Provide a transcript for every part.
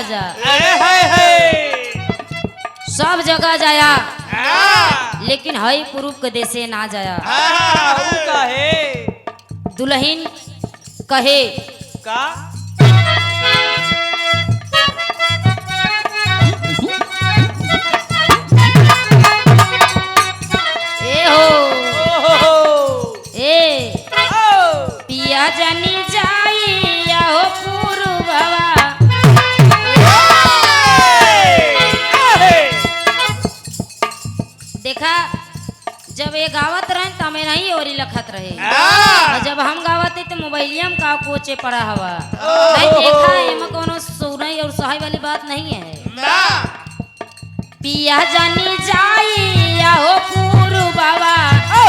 राजा सब जगह जाया लेकिन हई पुरुष के देशे ना जाया। दुल्हन कहे का ए हो ए पिया जनी जाई हो पूर्ववा देखा जब ये गावत रहे तो हमें नहीं और लखत रहे और जब हम गावत तो मोबाइलिया में का कोचे पड़ा हवा नहीं देखा एम कोनो सुनई और सहाय वाली बात नहीं है। पिया जनी जाई हो पूर्ववा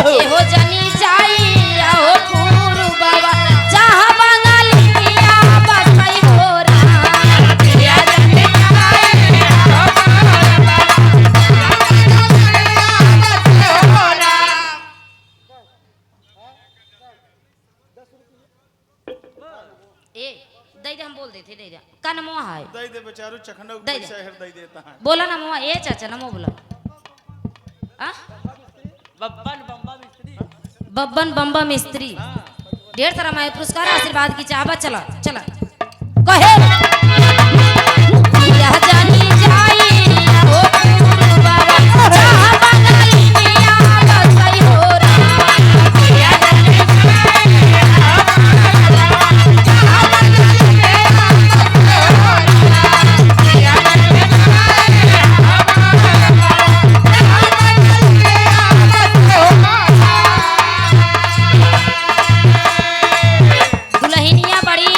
हो जनी जाई हो पूर्ववा जहाँ बंगाली पिया बसई हो रहा पिया जनी जाई हो पूर्ववा ए दे दे हम बोल देते दे दे का नमो है दे दे बेचारू चखना दे दे। शहर दे देता है बोला नमो ए चाचा नमो बोला आ बब्बन बम्बा मिस्त्री ढेर सारा मैं पुरस्कार आशीर्वाद की चाहबा चला चला कहे पिया जानी जाई हो पूर्ववा जहाँ बंगाली पिया बसई हो रहा पिया जानी जाई हो पूर्ववा जहाँ बंगाली पिया बसई हो रहा पिया जानी जाई हो पूर्ववा जहाँ बंगाली पिया बसई हो रहा। दुल्हनिया बड़ी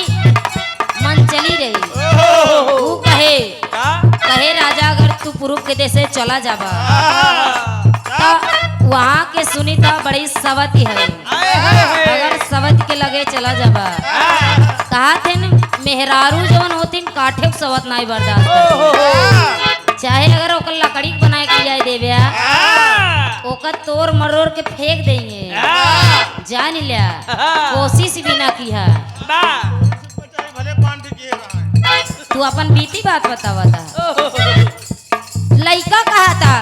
मन चली रही तू कहे राजा अगर तू पुरुष के देश से चला जाबा तो वहाँ के सुनी तो बड़ी सवती है अगर सवत के लगे चला जाबा कहा थे न मेहरारू जवन होतीन काठे सवत नहीं बर्दाश्त करती। चाहे अगर ओकर लकड़ी बनाए के जाए देवे ओकर तोड़ मरोड़ के फेंक देंगे जान लिया कोशिश भी ना की है। भले पांडे किए रहा है तू अपन बीती बात बतावा था लइका कहा था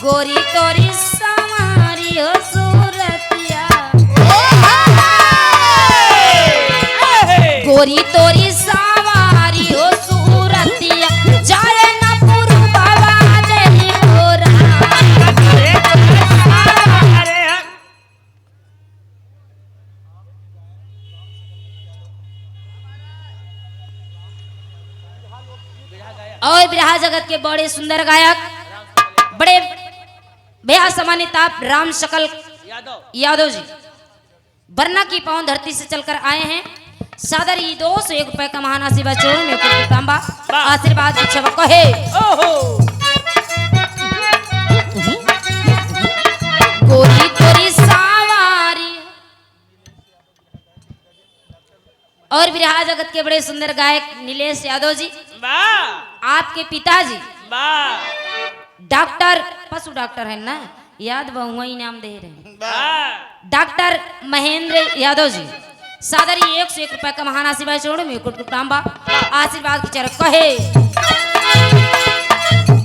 गोरी तोरी समारी हो सूरतिया गोरी तोरी सवारी हो सूरतिया जाए ना पूर्ववा देही हो रहा और बिरहा जगत के बड़े सुंदर गायक बड़े बेहद सम्मानित आप राम शकल यादव जी बरना की पावन धरती से चलकर आए हैं। सादर ई 201 रुपए का महान आशीर्वाद चोरों में कुछ तांबा आशीर्वाद अच्छा कहे गोरी तोरी सवारी। और बिरहा जगत के बड़े सुंदर गायक नीलेश यादव जी आपके पिताजी डॉक्टर पशु डॉक्टर है ना याद बहुआ इनाम दे रहे हैं डॉक्टर महेंद्र यादव जी सादरी 101 रुपए का महान आशीर्वाद छोड़ में कुटकुटांबा आशीर्वाद की चरक कहे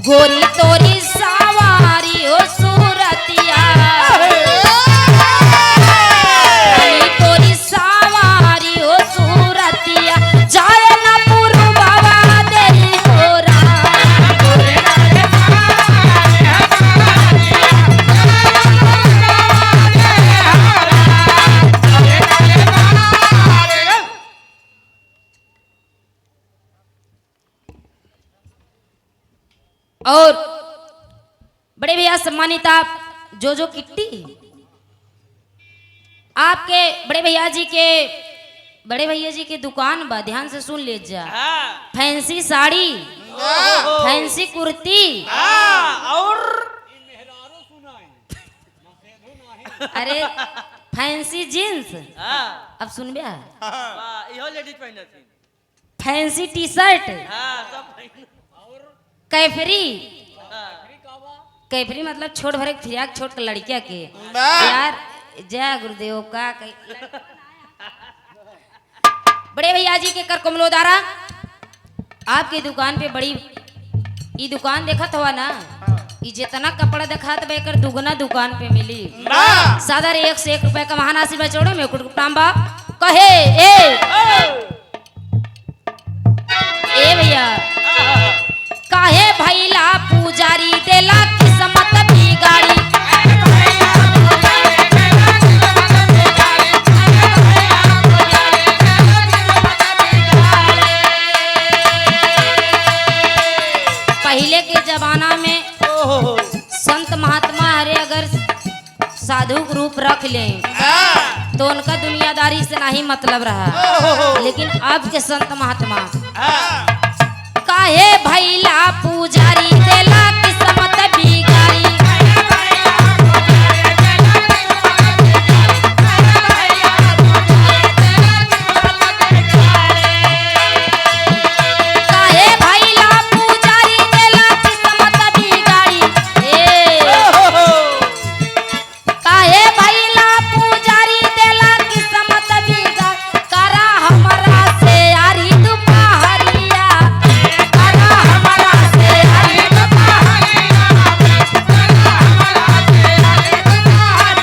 गोरी तोरी सवारी हो सूरतिया गोरी तोरी सवारी हो सूरतिया जाए ना पूर्ववा देरी हो रहा और बड़े भैया सम्मानित आप जो किट्टी आपके बड़े भैया जी के दुकान बा ध्यान से सुन ले जा फैंसी साड़ी फैंसी कुर्ती और अरे फैंसी जींस अब सुन बे इहो लेडीज पहनत थी फैंसी टी शर्ट सब कैफरी कैफरी मतलब छोट भरे फिराक छोट लड़किया के यार जय गुरुदेव का बड़े भैया जी के कर कमलो द्वारा आपकी दुकान पे बड़ी ई दुकान देखत हुआ ना, ई जितना कपड़ा दिखात बा एकर दुगना दुकान पे मिली। सादर 1 से 1 रुपए का महानासी बचोड़े में कुटकुटाम्बा कहे ए भैया काहे भैला पुजारी देला किस्मत बिगाड़ी। पहले के जमाना में संत महात्मा हरे अगर साधु रूप रख ले तो उनका दुनियादारी से नहीं मतलब रहा, लेकिन अब के संत महात्मा काहे भैला पुजारी देला किस्मत बिगाड़ी। काहे भैला पुजारी देला किस्मत बिगाड़ी। काहे भैला पुजारी देला किस्मत बिगाड़ी। करा हमरा से यारी दुपहरिया, करा हमरा से यारी दुपहरिया, करा हमरा से यारी दुपहरिया,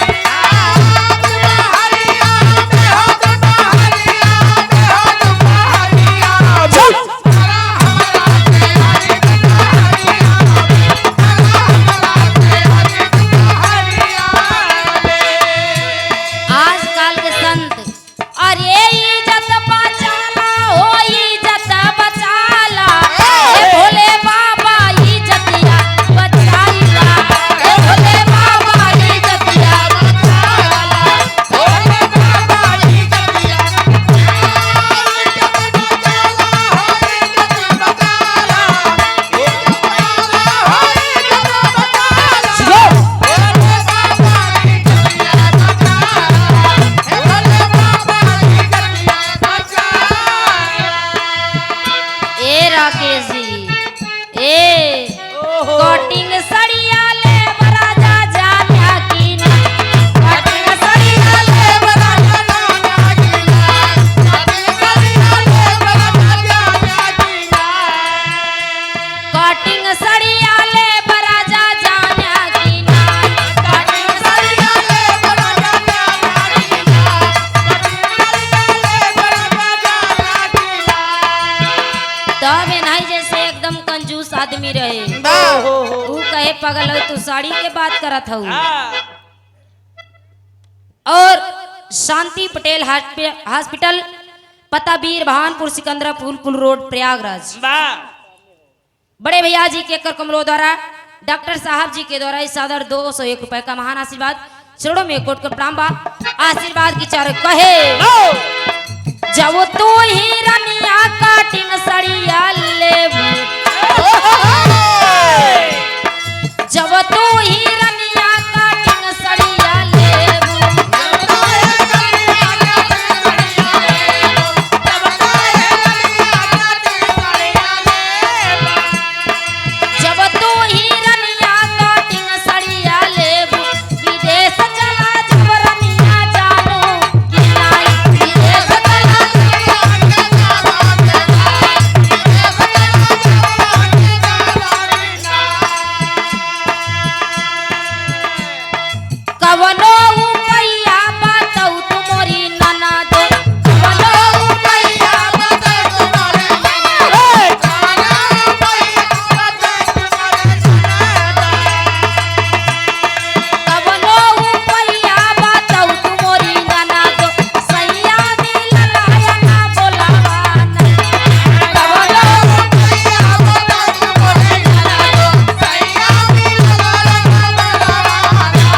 दुपहरिया देहो दुपहरिया, देहो दुपहरिया, करा हमरा से यारी दुपहरिया, करा हमरा से यारी दुपहरिया। आजकल के संत अरे इज्जत बचाला हो इज्जत बचाला, ए भोले बाबा इज्जतिया बचाइला, ए भोले बाबा इज्जतिया बचाला, भोले बाबा इज्जतिया ए राकेश जी ए कटिंग सड़िया ले बराजा जाना की ना, कटिंग सड़िया ले बराजा जाना की ना, कटिंग सड़िया ले बराजा जाना की ना, कटिंग सड़िया ले बराजा जाना की ना, कटिंग सड़िया ले बराजा जाना की ना, कटिंग सड़िया ले बराजा जाना की ना। तब ये नहीं जैसे एकदम कंजूस आदमी रहे तू कहे पगल हो तू साड़ी के बात करत हूँ। और शांति पटेल हॉस्पिटल पता बीर भानपुर सिकंदरापुर पुल रोड प्रयागराज। बड़े भैया जी के कर कमलों द्वारा डॉक्टर साहब जी के द्वारा इस सादर 201 रुपए का महान आशीर्वाद चरणों में कोट कर प्रणाम बा। आशीर्वाद की चार कहे जब तू ही रनिया काटिंग सड़िया लेबू, जब तू ही रनिया काटिंग सड़िया लेबू, जब तू ही रनिया काटिंग सड़िया लेबू, विदेश चला जब रनिया जानू कि नाई, विदेश चला कवनो उपैया बताऊ तुमोरी नना दो, कवनो उपैया बताऊ तुमोरी नना दो, कवनो उपैया बताऊ तुमोरी नना दो, कवनो उपैया बताऊ तुमोरी नना दो, सैया मिललाया ना बोलावा ना, कवनो उपैया बताऊ तुमोरी नना दो, सैया मिललाया ना बोलावा ना।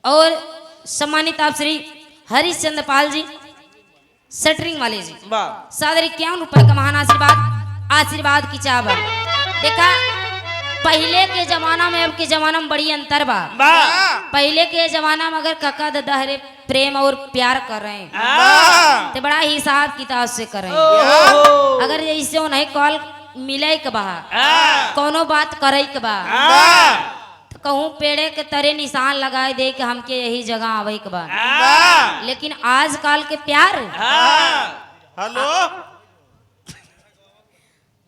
और सम्मानित आप श्री हरिश्चंद्र पाल जी शटरिंग वाले जी सादर 51 रुपए का महान आशीर्वाद की चाह बा। देखा पहले के जमाना में अब के जमाना में बड़ी अंतर बा। पहले के जमाना में अगर काका दादा हरे प्रेम और प्यार कर रहे हैं हाँ। तो बड़ा हिसाब किताब से करें। ओहो। अगर जैसे उन्हें कॉल मिले के बा हाँ। कोनो बात करे के बा हाँ। तो कहूँ पेड़े के तरे निशान लगाए दे कि हमके यही जगह आवे के बा। हाँ। लेकिन आजकल के प्यार हाँ। हेलो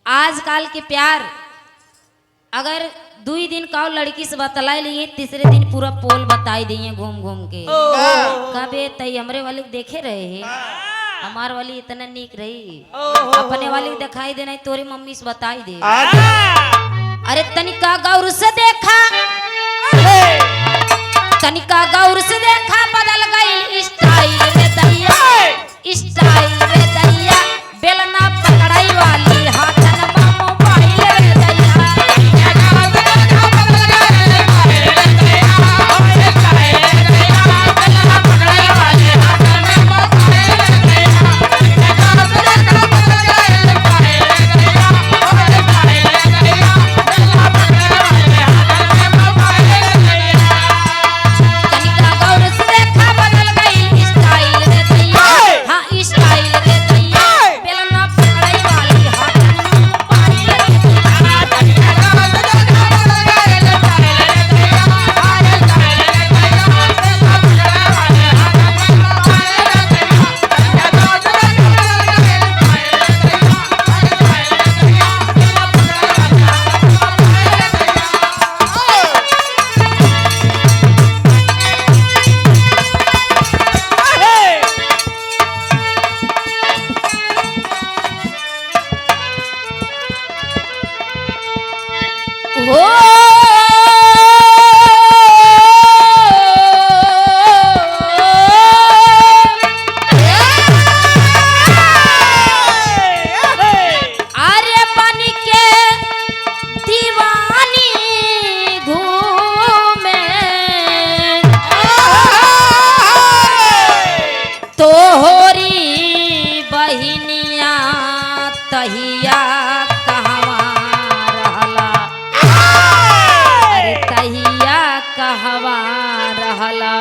आजकल के प्यार अगर 2 दिन का लड़की से बतलाई लिए तीसरे दिन पूरा पोल बताई दिए घूम घूम के कबे तई हमरे वाले के देखे रहे है हमार वाली इतना नीक रही अपने वाले के दिखाई दे नहीं तोरी मम्मी से बताई दे। अरे तनिका गौर से देखा तनिका गौर से देखा बदल गई स्टाइल रे दैया स्टाइल रे दैया बेलना पकड़ाई वाली हाथन में मोबाइल रे दैया तनिका गौर से देखा बदल गई स्टाइल रे दैया हाँ स्टाइल रे दैया बेलना पकड़ाई वाली हाथन में मोबाइल रे हो आर्य बन के दीवानी घूमे तोहरी बहिनिया तहिया कहवा रहला अरे तहिया कहवा रहला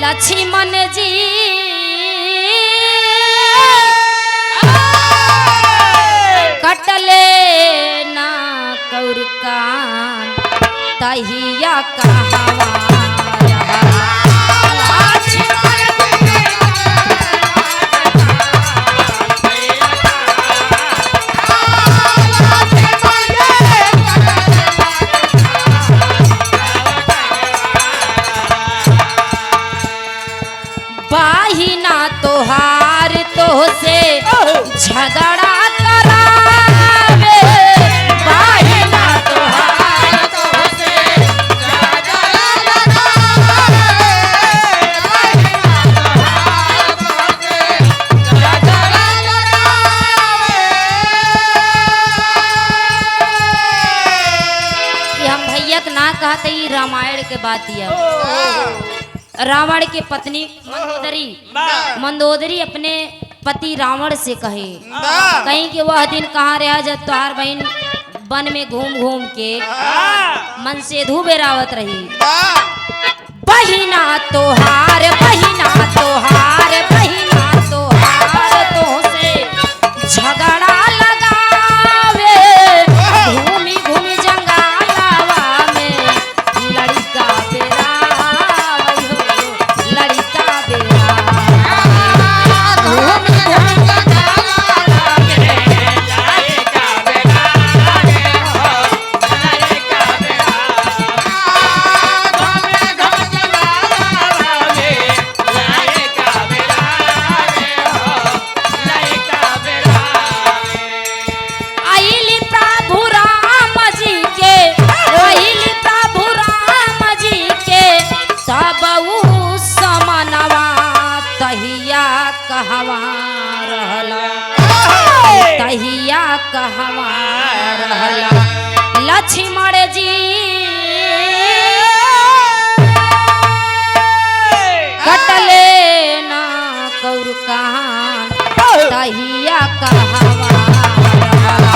लक्ष्मण जी कटले ना कौर कान तहिया कहवा रहला बाहिना तोहार तो से झगड़ा करावे बाहिना तोहार तो से कि हम भैया के ना कहते ही रामायण के बात यह रावण की पत्नी मंदोदरी अपने पति रावण से कहे कहीं कि वह दिन कहाँ रहा जब तोहार बहन वन में घूम घूम के मन से धू बेरावत रही बहिना तोहार बहिना तोहार बहिना तोहार तो से झगड़ा लगावे घूमी घूमी जंगलावा में लड़का बेरावई हो लड़का बेरावई घूमी घूमी जंगलावा में आइली प्रभु राम जी के आइली प्रभु राम जी के सब ऊ समनवा तहिया कहवा रहला तहिया कहवा रहला लक्ष्मण जी कटले ना कौर कहान तहिया कहवा रहला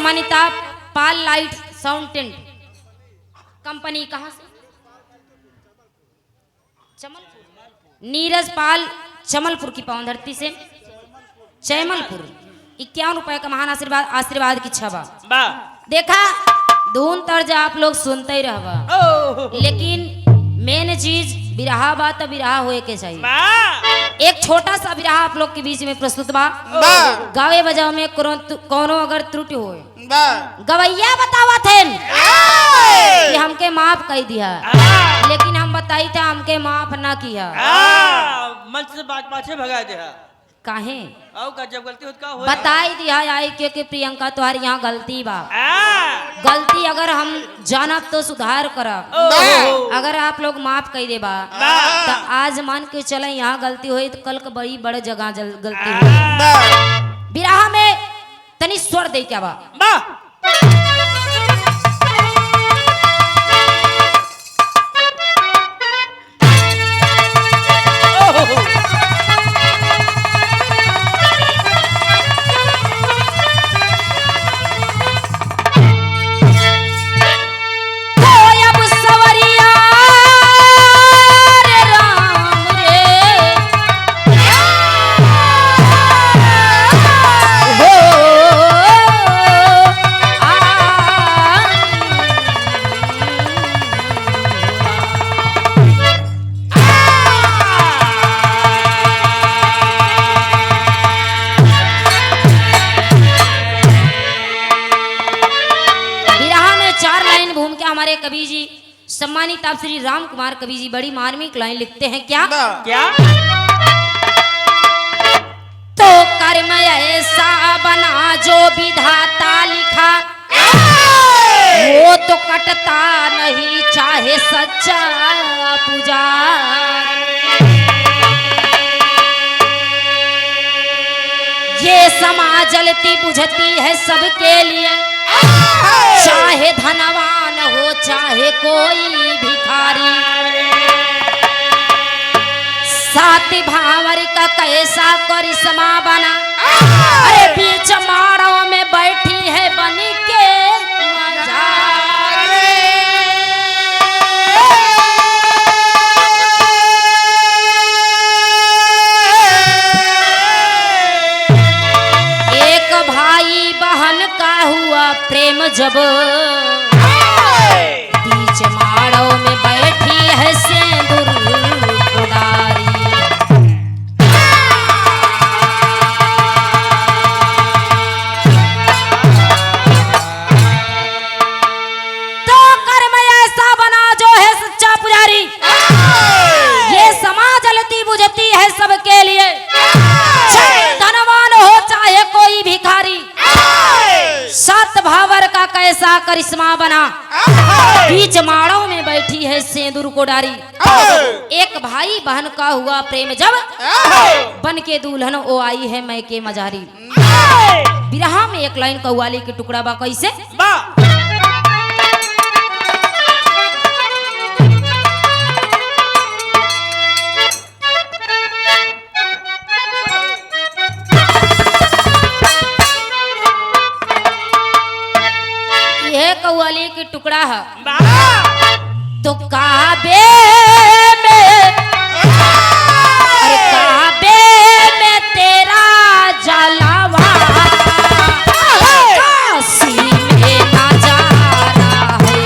सम्मानित पाल लाइट साउंड टेंट कंपनी कहाँ से? नीरज पाल चमलपुर की पावन धरती से चैमलपुर 51 रुपए का महान आशीर्वाद की छबा। वाह देखा धुन तर्ज आप लोग सुनते ही रहबा, लेकिन मेन चीज बिरहा बा तो बिरहा होए के चाहिए। वाह एक छोटा सा बिरहा आप लोग के बीच में प्रस्तुत बा। गावे बजाव में कोनो अगर त्रुटि होए गवैया बतावा थे कि हमके माफ कर दिया, लेकिन हम बताई था हमके माफ ना किया। मंच से पाछे भगा दे काहे औ का जब गलती होत का होए बताई दिया आई के प्रियंका तुम्हारी यहाँ गलती बा। गलती अगर हम जानब तो सुधार करब, अगर आप लोग माफ कर दे बा तो आज मान के चले यहाँ गलती हुई तो कल के बड़ी बड़े जगह गलती हुई। बिरहा में तनी स्वर दे क्या बा। हमारे कवि जी सम्मानित आप श्री राम कुमार कवि जी बड़ी मार्मिक लाइन लिखते हैं। क्या क्या तो कर्म ऐसा बना जो विधाता लिखा, वो तो कटता नहीं चाहे सच्चा पुजारी। ये समाज जलती बुझती है सबके लिए, चाहे धनवान हो चाहे कोई भिखारी। साथी भावर का कैसा करिश्मा बना, अरे बीच माड़ों में बैठी है बनी के मजारी। एक भाई बहन का हुआ प्रेम जब, बीच माड़ों में बैठी है सिंदूर कुदारी। तो कर्म ऐसा बना जो है सच्चा पुजारी, ये समाज जलती बुझती है सबके लिए, चाहे धनवान हो चाहे कोई भिखारी। सात भावर का कैसा करिश्मा बना, बीच माड़ों में बैठी है सिंदूर को डारी। एक भाई बहन का हुआ प्रेम जब, बन के दुल्हन ओ आई है मैं के मजारी। बिरहा में एक लाइन कव्वाली के टुकड़ा बा कैसे। कव्वाली की टुकड़ा है तो काबे में, अरे काबे में तेरा जलावा, काशी में नजारा है।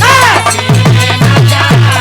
काशी में नजारा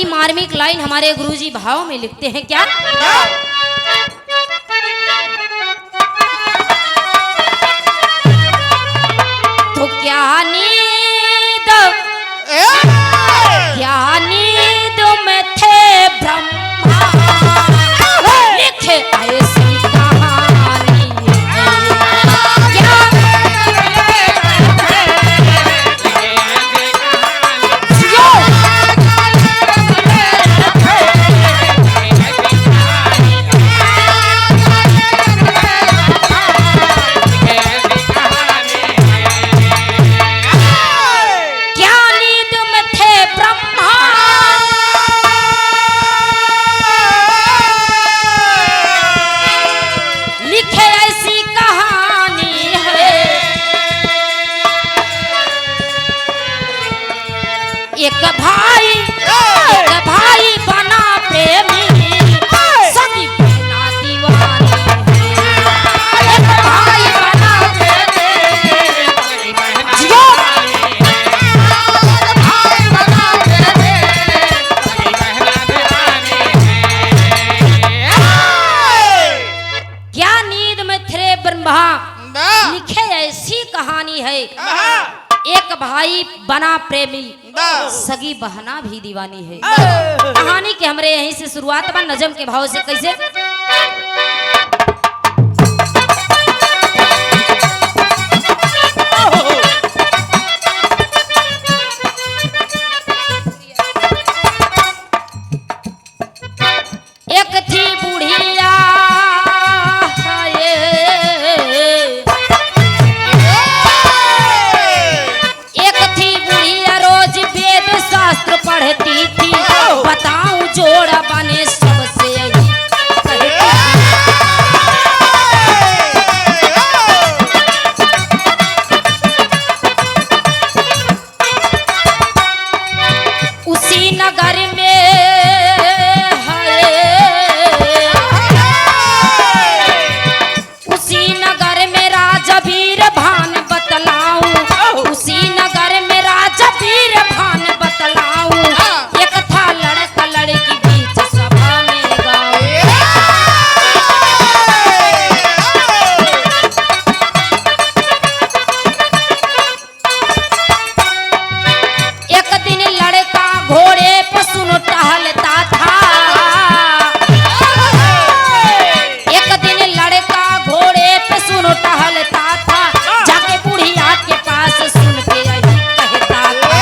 बड़ी मार्मिक लाइन हमारे गुरुजी भाव में लिखते हैं क्या? तो क्या नींद में थे ब्रह्मा, लिखे ऐसी कहानी क्या नींद में थे ब्रह्मा, लिखे ऐसी कहानी है। एक भाई बना प्रेमी, सगी बना दीवानी है। एक भाई बना जियो। क्या नींद में थे ब्रह्मा, लिखे ऐसी कहानी है। एक भाई बना प्रेमी, सगी बहना भी दीवानी है। कहानी के हमरे यहीं से शुरुआत बा नजम के भाव से। कैसे? एक थी बुढ़िया एक थी बुढ़िया रोज वेद शास्त्र पढ़ती थी, बताऊं जोड़ा बने सबसे यही कहती थी। उसी नगर में उसी नगर में राजा वीर भान बतलाऊं, उसी नगर में राजा वीर भान बतलाऊं। एक था लड़का लड़की बीच सभा में गाऊं। एक दिन लड़का घोड़े पर सुन टहलता था, एक दिन लड़का घोड़े पे सुन टहलता था, जाके बुढ़िया के पास सुन के यही कहता था।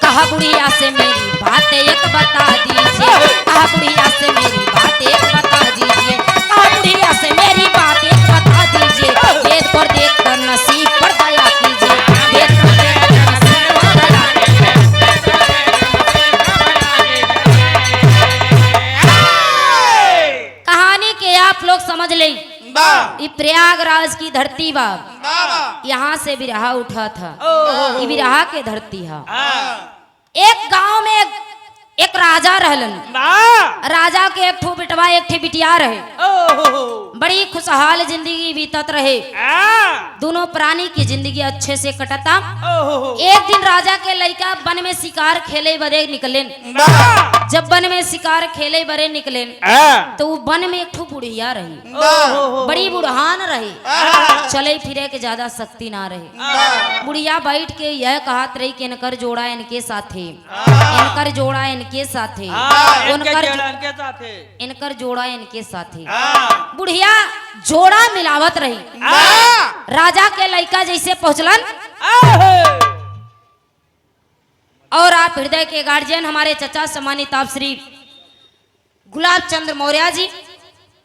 कहा बुढ़िया से मेरी बात एक बता दीजिए, कहा बुढ़िया से मेरी बात एक बता दीजिए, कहा बुढ़िया से मेरी बात एक बता दीजिए। वेद पर देख कर नसीब पर दया कीजिए, वेद पर देख कर नसीब पर दया कीजिए। कहानी के आप लोग समझ ले, ये प्रयागराज की धरती बा, यहाँ से बिरहा उठा था। ये बिरहा के धरती है। एक गांव में एक राजा रहलन। राजा के एक ठो बिटवा एक ठे बिटिया रहे। बड़ी खुशहाल जिंदगी बीतत रहे। दोनों प्राणी की जिंदगी अच्छे से कटता। एक दिन राजा के लड़का वन में शिकार खेले बरे निकलेन। जब वन में शिकार खेले बरे निकलेन तो वो वन में एक ठो बुढ़िया रही, बड़ी बुढ़ान रही, चले फिरे के ज्यादा शक्ति ना रहे। बुढ़िया बैठ के यह कहत रही कि इनकर जोड़ा इनके साथे, इनकर जोड़ा इनके साथे, इनकर जोड़ा इनके साथे। बुढ़िया जोड़ा मिलावत रही। राजा के लड़का जैसे पहुंचलन और आप हृदय के गार्जियन हमारे चचा सम्मानित आप श्री गुलाब चंद्र मौर्य जी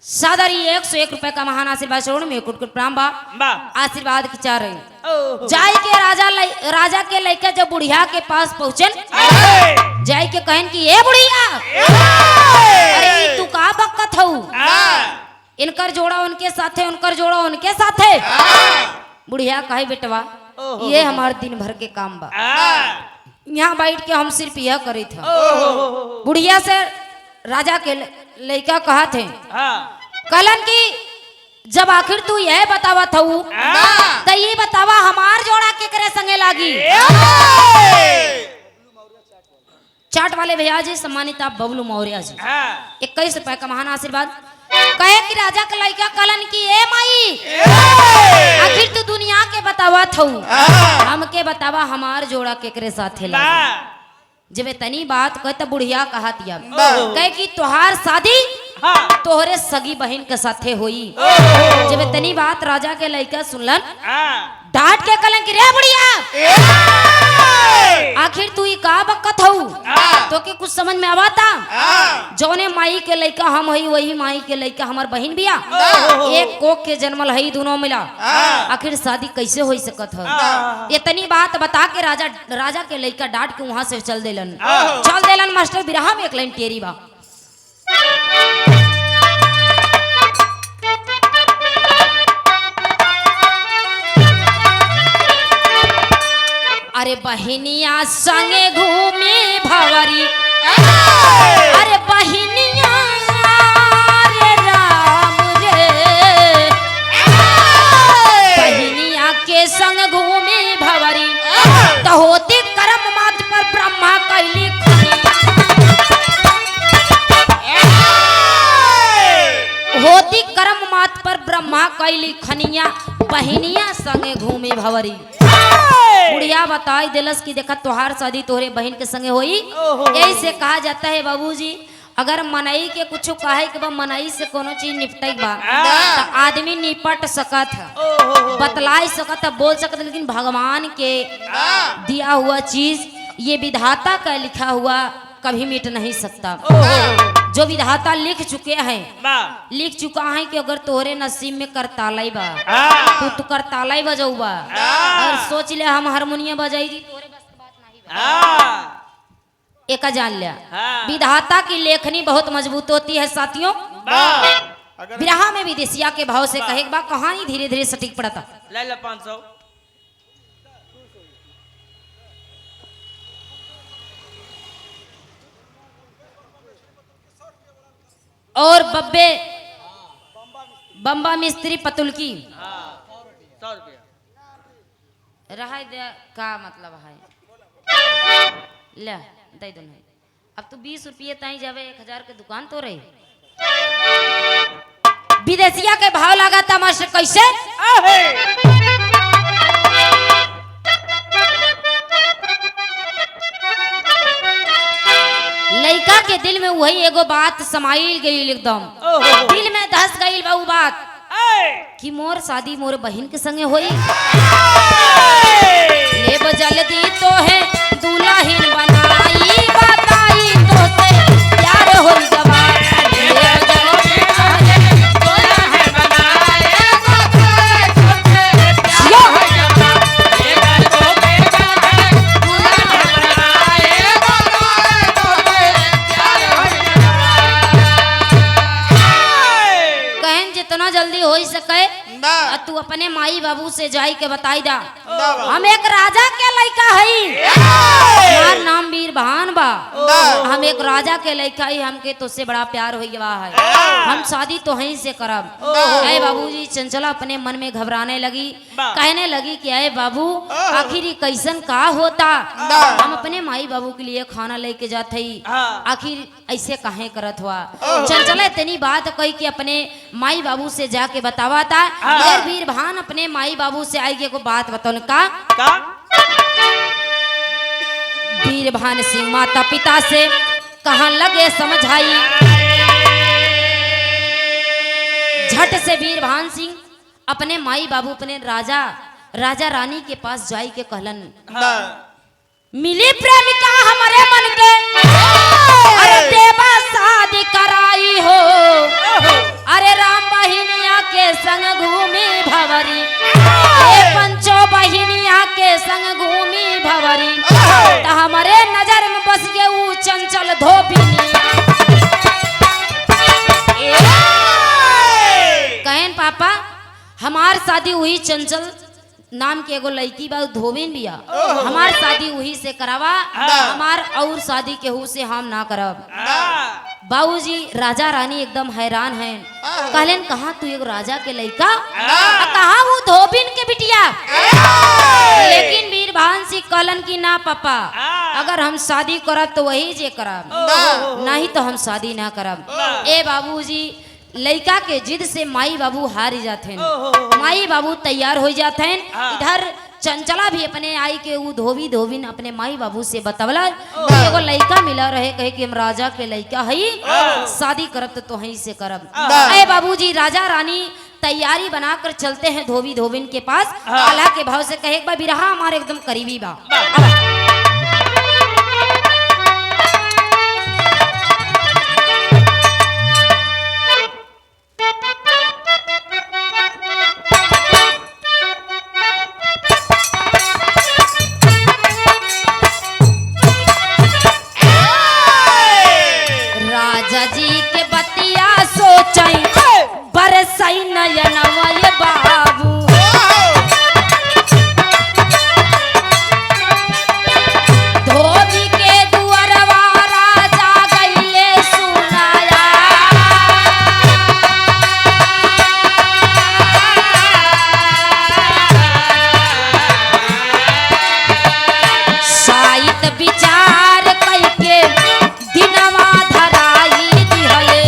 सादर 101 रुपए का महान आशीर्वाद श्रोण में कुट कुट प्रणाम बा आशीर्वाद खिंचा रहे। जाय के राजा के लड़का जब बुढ़िया के पास पहुंचन, जाय के कहन कि ए बुढ़िया, अरे तू का बकत हऊ? इनकर जोड़ा उनके साथे, उनकर जोड़ा उनके साथे। बुढ़िया कहे बेटवा ये हमारे दिन भर के काम बा, यहाँ बैठ के हम सिर्फ यह करे था। बुढ़िया से राजा के लड़का कहा थे कलन की जब आखिर तू यह बतावा थऊ तो ये बतावा हमार जोड़ा केकरे संगे लागी। चाट वाले भैया जी, सम्मानित आप बबलू मौर्य जी, 21 रुपए का महान आशीर्वाद। कहे कि राजा का लड़का कलन की ए माई, आखिर तू दुनिया के बतावा थऊ, हमके बतावा हमार जोड़ा केकरे साथे लागी। जब तनी बात कहे तो बुढ़िया कहतिया कहे कि तुहार शादी तोहरे सगी बहन के साथे होई। जब तनी बात राजा के लड़का सुनलन, डांट के कलन की रे बुढ़िया, आखिर तू ही का बकत हऊ, तो के कुछ समझ में आवता? जौने माई के लड़का हम हई वही माई के लड़का हमार बहन बिया, एक कोख के जन्मल हई, दोनों मिला, आखिर शादी कैसे हो सकत है? इतनी बात बता के राजा के लड़का डांट के वहां से चल देलन। मास्टर बिरहा में एक लाइन टेरी बा, अरे बहिनिया संगे घूमी भवरी, अरे बहिनिया रे राम रे, बहिनिया के संग घूमी भवरी, तो होती कर्म मात पर ब्रह्मा कैली होती कर्म मात पर ब्रह्मा कैली खनिया, बहिनिया संगे घूमी भवरी। बुढ़िया बताई दिलस की देखा तोहार शादी तोहरे बहन के संगे होई। यही से कहा जाता है बाबूजी, अगर मनई के कुछ कहे के बा, मनई से कोनो चीज निपटाई बा तो आदमी निपट सकत है, बतलाई सकत है, बोल सकत है, लेकिन भगवान के दिया हुआ चीज, ये विधाता का लिखा हुआ कभी मिट नहीं सकता। जो विधाता लिख चुके हैं, लिख चुका है कि अगर तोहरे नसीब में करतालाई बा तो करतालाई बजाऊ बा, और सोच ले हम हारमोनियम बजाई दी तोहरे बस की बात नहीं बा। एक जान लिया, विधाता की लेखनी बहुत मजबूत होती है साथियों। विरहा में विदेशिया के भाव से कहे बा, कहानी धीरे धीरे सटीक पड़ता। 500 और बब्बे बम्बा मिस्त्री पतुल की 100 रुपया रहा दे का मतलब है, ले दे दो नहीं। अब तो 20 रुपये ताई जावे, 1000 के दुकान तो रही। विदेशिया के भाव लगा था मास्टर कैसे? लड़का के दिल में वही एगो बात समाइल गई, एकदम दिल में धस गई वो बात कि मोर शादी मोर बहन के संगे होई। ले बजल दी तो है दुल्हन बनाई, बताई तो से प्यार हो जवा, ले बजल दी तो है दुल्हन बनाई, बताई तो से प्यार हो जवा, ले बजल दी तो है दुल्हन बनाई, बताई तो से प्यार हो जवा। कहन जितना जल्दी हो सके तू अपने माई बाबू से जाई के बताई दा, हम एक राजा के लड़का हई, हमार नाम वीरभान बा, हम एक राजा के लड़का ही, हमके तुझसे बड़ा प्यार हो गया है, हम शादी तो हहीं से करब। अरे बाबूजी चंचला अपने मन में घबराने लगी, कहने लगी कि अरे बाबू आखिर कैसन का होता, हम अपने माई बाबू के लिए खाना लेके जाते ही, आखिर ऐसे काहे करत हुआ। चंचला इतनी बात कही कि अपने माई बाबू से जाके बतावा था। वीरभान अपने माई बाबू से आएगी को बात बताओ का वीरभान सिंह माता पिता से कहाँ लगे समझाई, झट से वीरभान सिंह अपने माई बाबू अपने राजा रानी के पास जाई के कहलन, मिली प्रेमिका हमारे मन के, अरे देवा शादी कराई हो, अरे राम बहिनिया के संग घूमी भवरी, पंचो बहिनिया के संग घूमी भवरी, तो हमारे नजर में बस गए वो चंचल धोबिनिया। कहन पापा हमार शादी हुई चंचल नाम के एगो लड़की बा धोबिन बिया। हमार शादी वही से करावा, हमार और शादी केहू से हम ना करब। बाबूजी राजा रानी एकदम हैरान हैं। कहलन कहा तू एगो राजा के लड़का, कहा वो धोबिन के बिटिया। लेकिन वीरभान सिंह कहलन की ना पापा, अगर हम शादी करब तो वही जे करब, नहीं तो हम शादी ना करब। ए बाबूजी लड़का के जिद से माई बाबू हार जाते हैं। माई बाबू तैयार हो जाते हैं। इधर चंचला भी अपने आई के वो धोबिन अपने माई बाबू से बतवला एगो लड़का मिला रहे, कहे कि हम राजा के लड़का हई, शादी करब तो वहीं से करब। अरे बाबूजी राजा रानी तैयारी बनाकर चलते हैं धोबिन के पास। अल्लाह के भाव से कहे एक बार बिरहा हमारे एकदम करीबी बा। बाबू धोबी के दुआरवा राजा गइले सुनाया। साहित विचार कइके दिनवा धराई दिहले।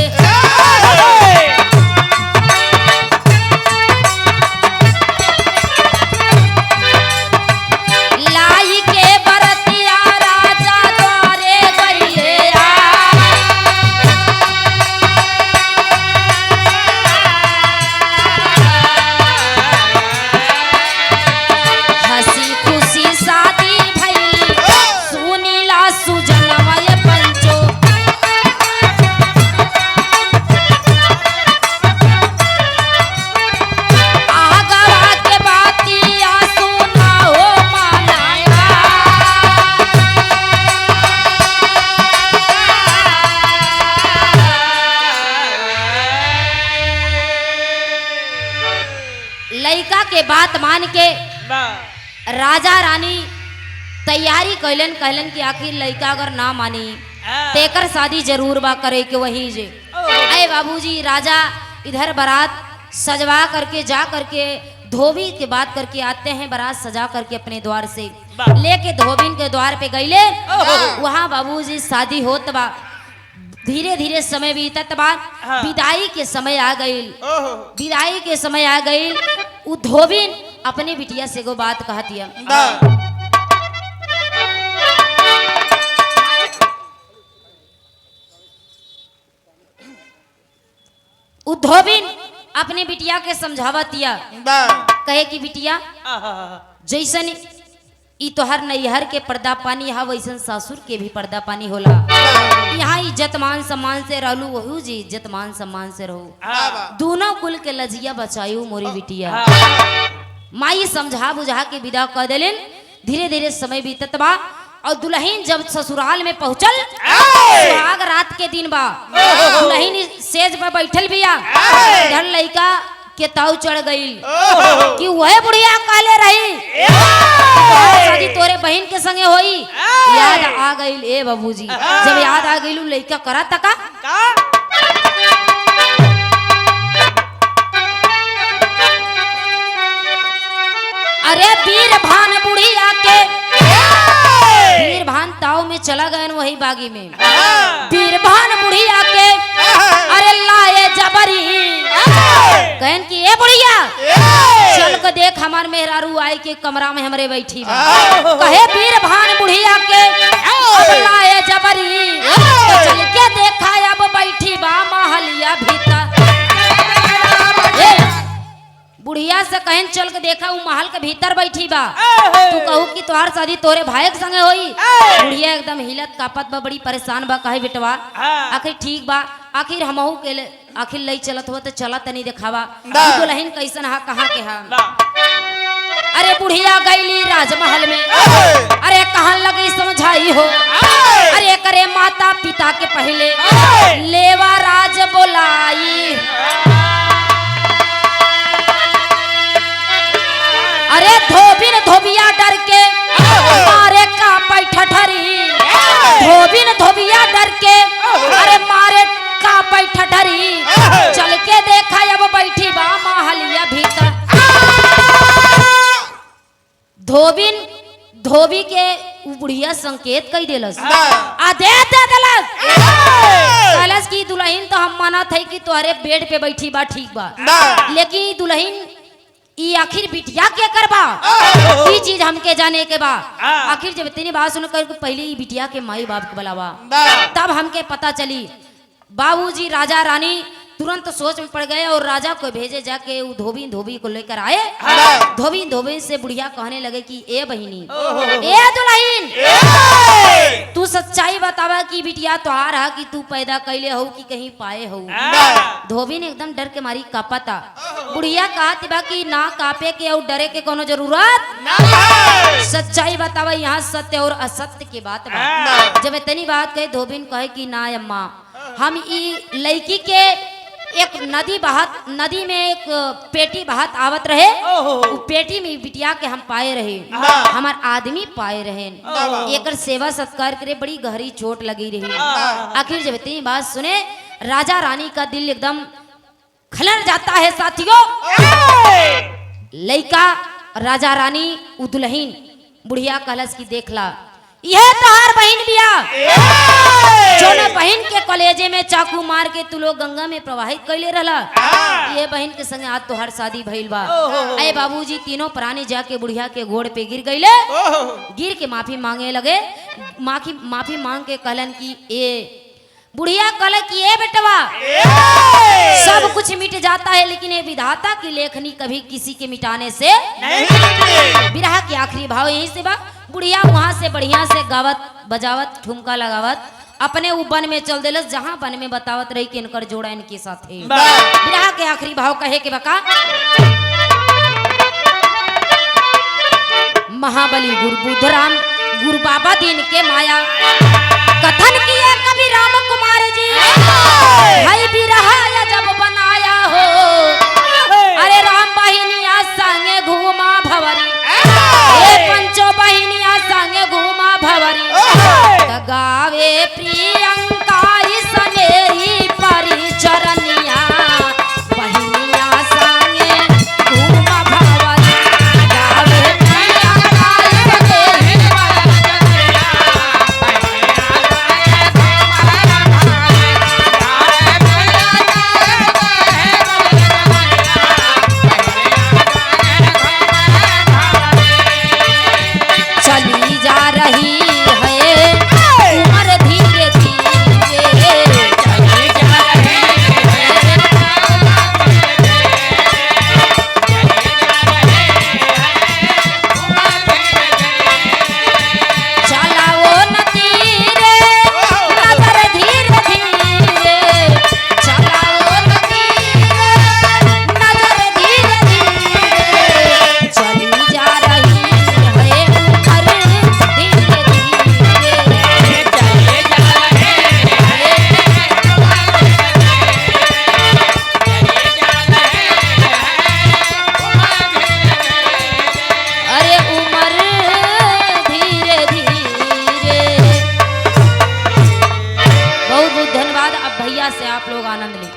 लड़का के बात मान के राजा रानी तैयारी कैलन। कहलन कि आखिर लड़का अगर ना मानी तेकर शादी जरूर बा करे के वही जे। अरे बाबूजी राजा इधर बारात सजवा करके जा करके धोबी के बात करके आते हैं। बारात सजा करके अपने द्वार से लेके धोबिन के द्वार पे गईले। वहाँ बाबूजी शादी होत बा। धीरे धीरे समय बीतत बा। विदाई के समय आ गई। विदाई के समय आ गई। उ धोबिन अपने बिटिया से एगो बात कहतिया। उ धोबिन अपने बिटिया के समझावतिया। कहे कि बिटिया जैसन ई तोहर नैहर के पर्दा पानी हा वैसन सासुर के भी पर्दा पानी होला। यहाँ इज्जत मान सम्मान से रहलू, वही जी इज्जत मान सम्मान से रहू। दोनों कुल के लजिया बचायू मोरी बिटिया। माई समझा बुझा के विदा कर देलन। धीरे धीरे समय बीतत बा और दुल्हन जब ससुराल में पहुंचल, सुहाग रात के दिन बा। दुल्हन सेज पर बैठल बिया। इधर लड़का के ताव चढ़ गई कि वह बुढ़िया काले रही शादी तोरे बहन के संगे होई। याद आ गई ए बाबूजी। जब याद आ गई लड़का करा तका अरे वीर भान बुढ़िया के वीर भान ताव में चला गए वही बागी में। वीर भान बुढ़िया के अरे लाए जबरी कहन की ए बुढ़िया चल के देख हमार मेहरारू आई के कमरा में हमरे बैठी बा। कहे वीर भान बुढ़िया के अब लाए जबरी चल के देखा अब बैठी बा महलिया भीतर। बुढ़िया से कहन चल के देखा उ महल के भीतर बैठी बा। तू कहू कि तोहार शादी तोरे भाई के संगे होई। बुढ़िया एकदम हिलत कापत बा, बड़ी परेशान बा। कहे बेटवा आखिर ठीक बा, आखिर हमहू के आखिर लई चलत हो तो चला तनी देखावा दुल्हन कैसन हा कहाँ के हा। अरे बुढ़िया गईली राजमहल में। अरे कहाँ लगी समझाई हो। अरे करे माता पिता के पहले लेवा राज बोलाई। अरे डर के मारे का पैठठरी धोबिन धोबिया डर के अरे मारे का पैठठरी चल के देखा अब बैठी बा महलिया भीतर धोबिन धोबी के उ बुढ़िया संकेत कई देलस आदेश दे देलस कहलस की दुल्हन तो हम माना थे कि तोहरे बेड पे बैठी बा ठीक बा लेकिन दुल्हन ई आखिर बिटिया के करबा ई चीज हमके जाने के बा आखिर जब इतनी बात सुन कर पहले ई बिटिया के माई बाप के बुलावा तब हमके पता चली बाबूजी राजा रानी तुरंत सोच में पड़ गए और राजा को भेजे जाके वो धोबी को लेकर आए धोबी से बुढ़िया कहने लगे कि ए बहिनी ए दुल्हन तू सच्चाई बतावा कि बिटिया तोहार है कि तू पैदा कैले हो कि कहीं पाए हो धोबी ने एकदम डर के मारी कापता बुढ़िया कहती बा कि ना कापे के और डरे के कोनो जरूरत सच्चाई बतावा यहाँ सत्य और असत्य की बात बा जब इतनी बात कहे धोबी कहे कि ना अम्मा हम ई लड़की के एक नदी में एक पेटी बहात आवत रहे उ पेटी में बिटिया के हम पाए रहे हमार आदमी पाए रहे एकर सेवा सत्कार करे बड़ी गहरी चोट लगी रही आखिर जब इतनी बात सुने राजा रानी का दिल एकदम खलर जाता है साथियों लइका राजा रानी उ दुल्हन बुढ़िया कलश की देखला यह तोहार बहन बिया जो न बहन के कलेजे में चाकू मार के तू लोग गंगा में प्रवाहित कैले रहला ये बहन के संगे आज तोहार शादी भइल बा अरे बाबूजी तीनों प्राणी जाके बुढ़िया के घोड़ पे गिर गईले गिर के माफी मांगे लगे माफी मांग के कहलन की ए बुढ़िया कहले कि ए बेटवा सब कुछ मिट जाता है लेकिन ये विधाता की लेखनी कभी किसी के मिटाने से नहीं विरह के आखिरी भाव यहीं से बा बुढ़िया वहां से बढ़िया से गावत बजावत ठुमका लगावत अपने वो वन में चल देलस जहां वन में बतावत रही कि इनकर जोड़ा इनके साथ है विरह के आखिरी भाव कहे के बका महाबली गुरु बुद्धराम गुरु बाबा दीन के माया कथन किए कभी राम कुमार जी भाई बिरहा जब बनाया हो अरे राम बहिनिया संगे घूमा भवरी पंचो बहिनिया संगे घूमा भवरी गावे प्रियंका सनेरी परिचरनिया बहिनिया संगे घूमा भवरी गावे प्रियंका सनेरी चली जा रही है उम्र धीरे धीरे चली जा रही चलाओ न तीरे नजर धीरे धीरे चलाओ न तीरे नजर धीरे धीरे चली जा रही है उम्र धीरे धीरे चले जा रहे अरे उम्र धीरे धीरे बहुत बहुत धन्यवाद अब भैया से आप लोग आनंद लें।